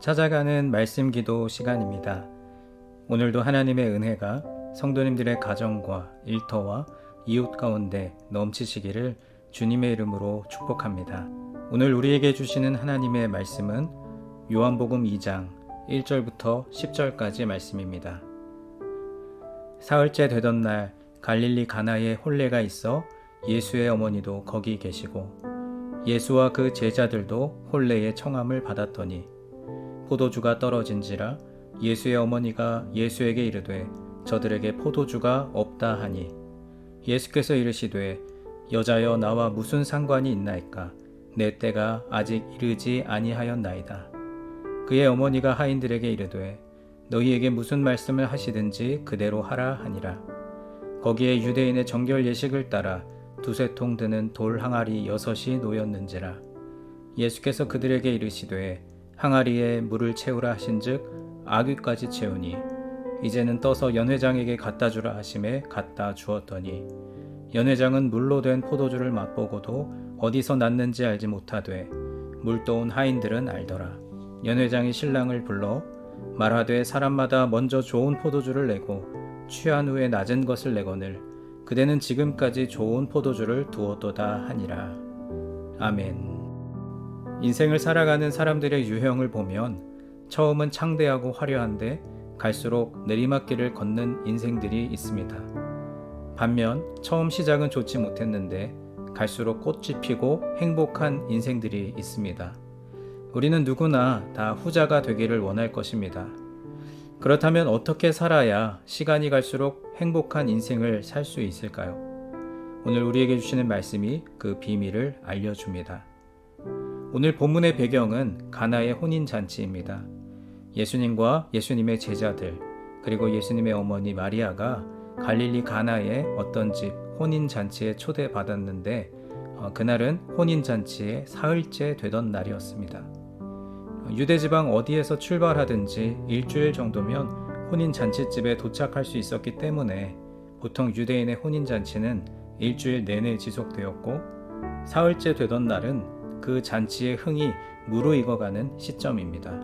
찾아가는 말씀 기도 시간입니다. 오늘도 하나님의 은혜가 성도님들의 가정과 일터와 이웃 가운데 넘치시기를 주님의 이름으로 축복합니다. 오늘 우리에게 주시는 하나님의 말씀은 요한복음 2장 1절부터 10절까지 말씀입니다. 사흘째 되던 날 갈릴리 가나에 혼례가 있어 예수의 어머니도 거기 계시고 예수와 그 제자들도 혼례의 청함을 받았더니 포도주가 떨어진지라 예수의 어머니가 예수에게 이르되 저들에게 포도주가 없다 하니 예수께서 이르시되 여자여 나와 무슨 상관이 있나이까 내 때가 아직 이르지 아니하였나이다. 그의 어머니가 하인들에게 이르되 너희에게 무슨 말씀을 하시든지 그대로 하라 하니라. 거기에 유대인의 정결 예식을 따라 두세 통 드는 돌 항아리 6이 놓였는지라. 예수께서 그들에게 이르시되 항아리에 물을 채우라 하신즉 아귀까지 채우니 이제는 떠서 연회장에게 갖다 주라 하심에 갖다 주었더니 연회장은 물로 된 포도주를 맛보고도 어디서 났는지 알지 못하되 물 떠온 하인들은 알더라. 연회장이 신랑을 불러 말하되 사람마다 먼저 좋은 포도주를 내고 취한 후에 낮은 것을 내거늘 그대는 지금까지 좋은 포도주를 두었도다 하니라. 아멘. 인생을 살아가는 사람들의 유형을 보면 처음은 창대하고 화려한데 갈수록 내리막길을 걷는 인생들이 있습니다. 반면 처음 시작은 좋지 못했는데 갈수록 꽃이 피고 행복한 인생들이 있습니다. 우리는 누구나 다 후자가 되기를 원할 것입니다. 그렇다면 어떻게 살아야 시간이 갈수록 행복한 인생을 살 수 있을까요? 오늘 우리에게 주시는 말씀이 그 비밀을 알려줍니다. 오늘 본문의 배경은 가나의 혼인잔치입니다. 예수님과 예수님의 제자들 그리고 예수님의 어머니 마리아가 갈릴리 가나의 어떤 집 혼인잔치에 초대받았는데 그날은 혼인잔치의 사흘째 되던 날이었습니다. 유대지방 어디에서 출발하든지 일주일 정도면 혼인잔치집에 도착할 수 있었기 때문에 보통 유대인의 혼인잔치는 일주일 내내 지속되었고 사흘째 되던 날은 그 잔치의 흥이 무르익어가는 시점입니다.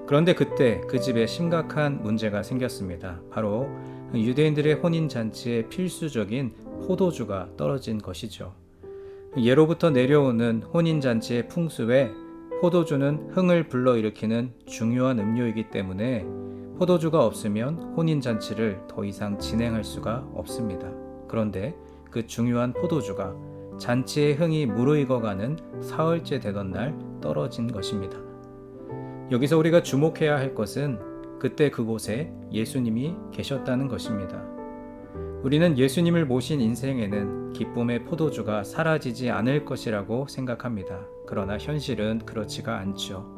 그런데 그때 그 집에 심각한 문제가 생겼습니다. 바로 유대인들의 혼인잔치의 필수적인 포도주가 떨어진 것이죠. 예로부터 내려오는 혼인잔치의 풍습에 포도주는 흥을 불러일으키는 중요한 음료이기 때문에 포도주가 없으면 혼인잔치를 더 이상 진행할 수가 없습니다. 그런데 그 중요한 포도주가 잔치의 흥이 무르익어가는 사흘째 되던 날 떨어진 것입니다. 여기서 우리가 주목해야 할 것은 그때 그곳에 예수님이 계셨다는 것입니다. 우리는 예수님을 모신 인생에는 기쁨의 포도주가 사라지지 않을 것이라고 생각합니다. 그러나 현실은 그렇지가 않죠.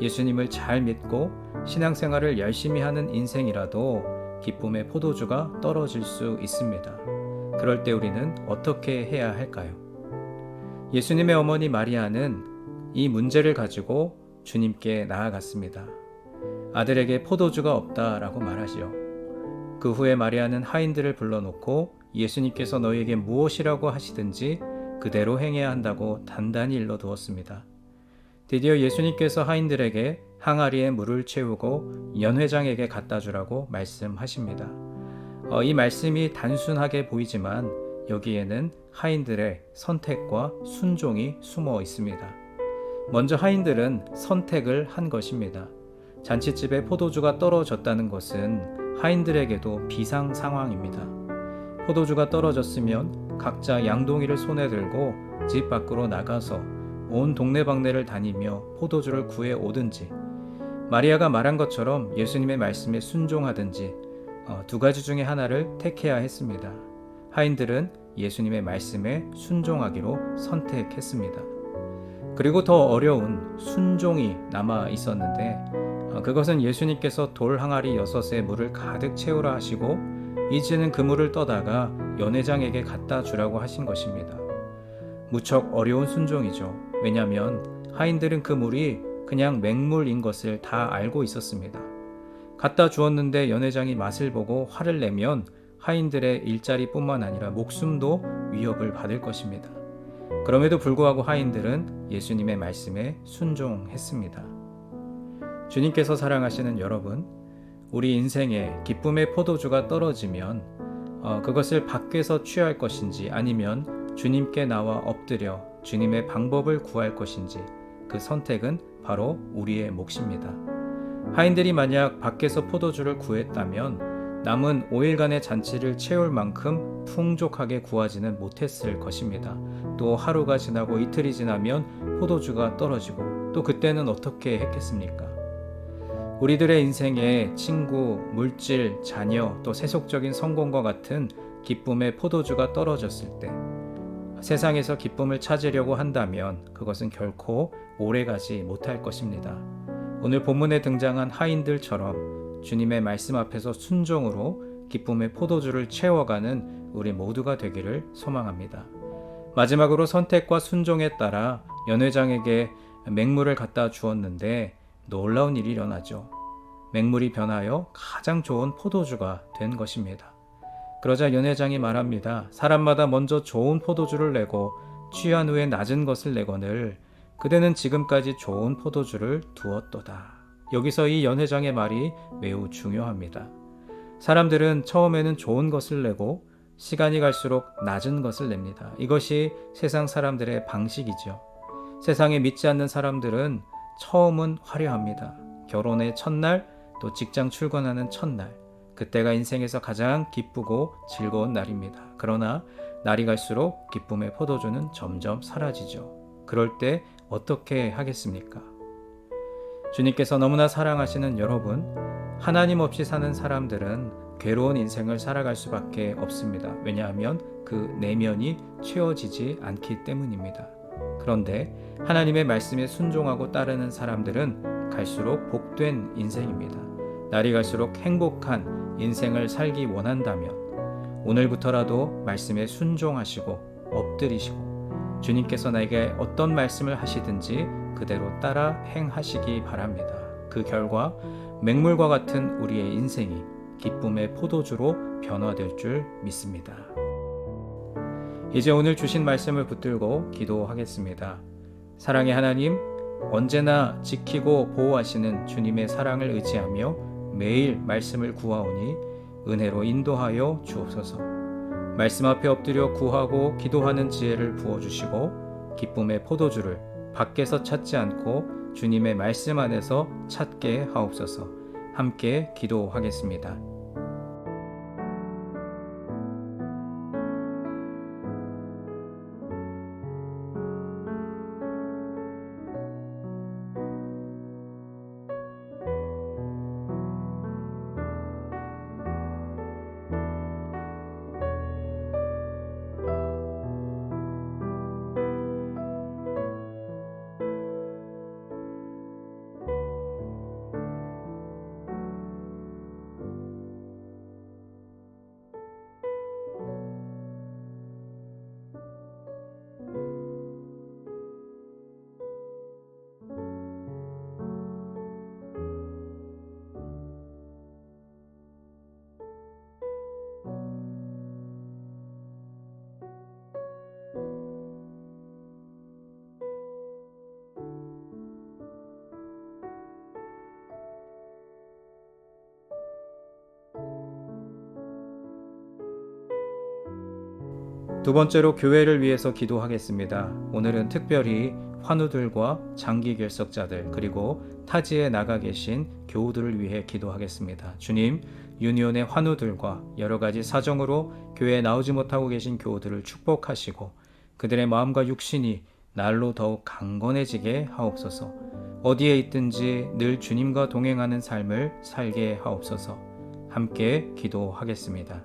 예수님을 잘 믿고 신앙생활을 열심히 하는 인생이라도 기쁨의 포도주가 떨어질 수 있습니다. 그럴 때 우리는 어떻게 해야 할까요? 예수님의 어머니 마리아는 이 문제를 가지고 주님께 나아갔습니다. 아들에게 포도주가 없다라고 말하지요. 그 후에 마리아는 하인들을 불러놓고 예수님께서 너희에게 무엇이라고 하시든지 그대로 행해야 한다고 단단히 일러두었습니다. 드디어 예수님께서 하인들에게 항아리에 물을 채우고 연회장에게 갖다 주라고 말씀하십니다. 이 말씀이 단순하게 보이지만 여기에는 하인들의 선택과 순종이 숨어 있습니다. 먼저 하인들은 선택을 한 것입니다. 잔치집에 포도주가 떨어졌다는 것은 하인들에게도 비상 상황입니다. 포도주가 떨어졌으면 각자 양동이를 손에 들고 집 밖으로 나가서 온 동네방네를 다니며 포도주를 구해 오든지 마리아가 말한 것처럼 예수님의 말씀에 순종하든지 두 가지 중에 하나를 택해야 했습니다. 하인들은 예수님의 말씀에 순종하기로 선택했습니다. 그리고 더 어려운 순종이 남아 있었는데 그것은 예수님께서 돌 항아리 6에 물을 가득 채우라 하시고 이제는 그 물을 떠다가 연회장에게 갖다 주라고 하신 것입니다. 무척 어려운 순종이죠. 왜냐하면 하인들은 그 물이 그냥 맹물인 것을 다 알고 있었습니다. 갖다 주었는데 연회장이 맛을 보고 화를 내면 하인들의 일자리뿐만 아니라 목숨도 위협을 받을 것입니다. 그럼에도 불구하고 하인들은 예수님의 말씀에 순종했습니다. 주님께서 사랑하시는 여러분, 우리 인생에 기쁨의 포도주가 떨어지면 그것을 밖에서 취할 것인지 아니면 주님께 나와 엎드려 주님의 방법을 구할 것인지 그 선택은 바로 우리의 몫입니다. 하인들이 만약 밖에서 포도주를 구했다면 남은 5일간의 잔치를 채울 만큼 풍족하게 구하지는 못했을 것입니다. 또 하루가 지나고 이틀이 지나면 포도주가 떨어지고 또 그때는 어떻게 했겠습니까? 우리들의 인생에 친구, 물질, 자녀, 또 세속적인 성공과 같은 기쁨의 포도주가 떨어졌을 때 세상에서 기쁨을 찾으려고 한다면 그것은 결코 오래가지 못할 것입니다. 오늘 본문에 등장한 하인들처럼 주님의 말씀 앞에서 순종으로 기쁨의 포도주를 채워가는 우리 모두가 되기를 소망합니다. 마지막으로 선택과 순종에 따라 연회장에게 맹물을 갖다 주었는데 놀라운 일이 일어나죠. 맹물이 변하여 가장 좋은 포도주가 된 것입니다. 그러자 연회장이 말합니다. 사람마다 먼저 좋은 포도주를 내고 취한 후에 낮은 것을 내거늘 그대는 지금까지 좋은 포도주를 두었도다. 여기서 이 연회장의 말이 매우 중요합니다. 사람들은 처음에는 좋은 것을 내고 시간이 갈수록 낮은 것을 냅니다. 이것이 세상 사람들의 방식이죠. 세상에 믿지 않는 사람들은 처음은 화려합니다. 결혼의 첫날, 또 직장 출근하는 첫날, 그때가 인생에서 가장 기쁘고 즐거운 날입니다. 그러나 날이 갈수록 기쁨의 포도주는 점점 사라지죠. 그럴 때 어떻게 하겠습니까? 주님께서 너무나 사랑하시는 여러분, 하나님 없이 사는 사람들은 괴로운 인생을 살아갈 수밖에 없습니다. 왜냐하면 그 내면이 채워지지 않기 때문입니다. 그런데 하나님의 말씀에 순종하고 따르는 사람들은 갈수록 복된 인생입니다. 날이 갈수록 행복한 인생을 살기 원한다면 오늘부터라도 말씀에 순종하시고 엎드리시고 주님께서 나에게 어떤 말씀을 하시든지 그대로 따라 행하시기 바랍니다. 그 결과 맹물과 같은 우리의 인생이 기쁨의 포도주로 변화될 줄 믿습니다. 이제 오늘 주신 말씀을 붙들고 기도하겠습니다. 사랑의 하나님, 언제나 지키고 보호하시는 주님의 사랑을 의지하며 매일 말씀을 구하오니 은혜로 인도하여 주옵소서. 말씀 앞에 엎드려 구하고 기도하는 지혜를 부어주시고 기쁨의 포도주를 밖에서 찾지 않고 주님의 말씀 안에서 찾게 하옵소서. 함께 기도하겠습니다. 두 번째로 교회를 위해서 기도하겠습니다. 오늘은 특별히 환우들과 장기 결석자들 그리고 타지에 나가 계신 교우들을 위해 기도하겠습니다. 주님, 유니온의 환우들과 여러 가지 사정으로 교회에 나오지 못하고 계신 교우들을 축복하시고 그들의 마음과 육신이 날로 더욱 강건해지게 하옵소서. 어디에 있든지 늘 주님과 동행하는 삶을 살게 하옵소서. 함께 기도하겠습니다.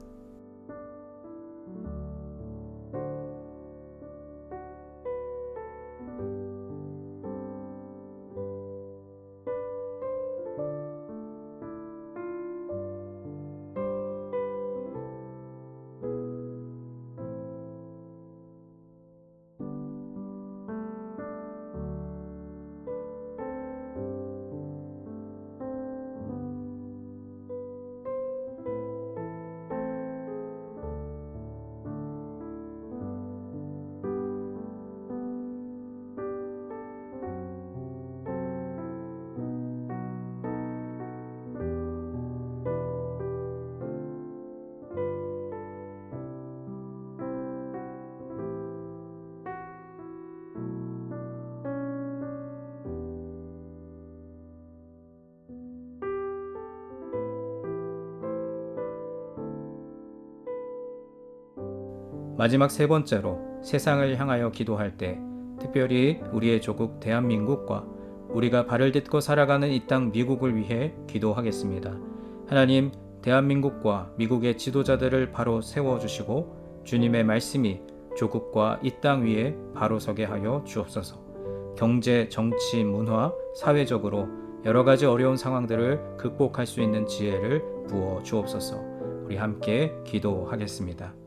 마지막 세 번째로 세상을 향하여 기도할 때 특별히 우리의 조국 대한민국과 우리가 발을 딛고 살아가는 이 땅 미국을 위해 기도하겠습니다. 하나님, 대한민국과 미국의 지도자들을 바로 세워주시고 주님의 말씀이 조국과 이 땅 위에 바로 서게 하여 주옵소서. 경제, 정치, 문화, 사회적으로 여러 가지 어려운 상황들을 극복할 수 있는 지혜를 부어 주옵소서. 우리 함께 기도하겠습니다.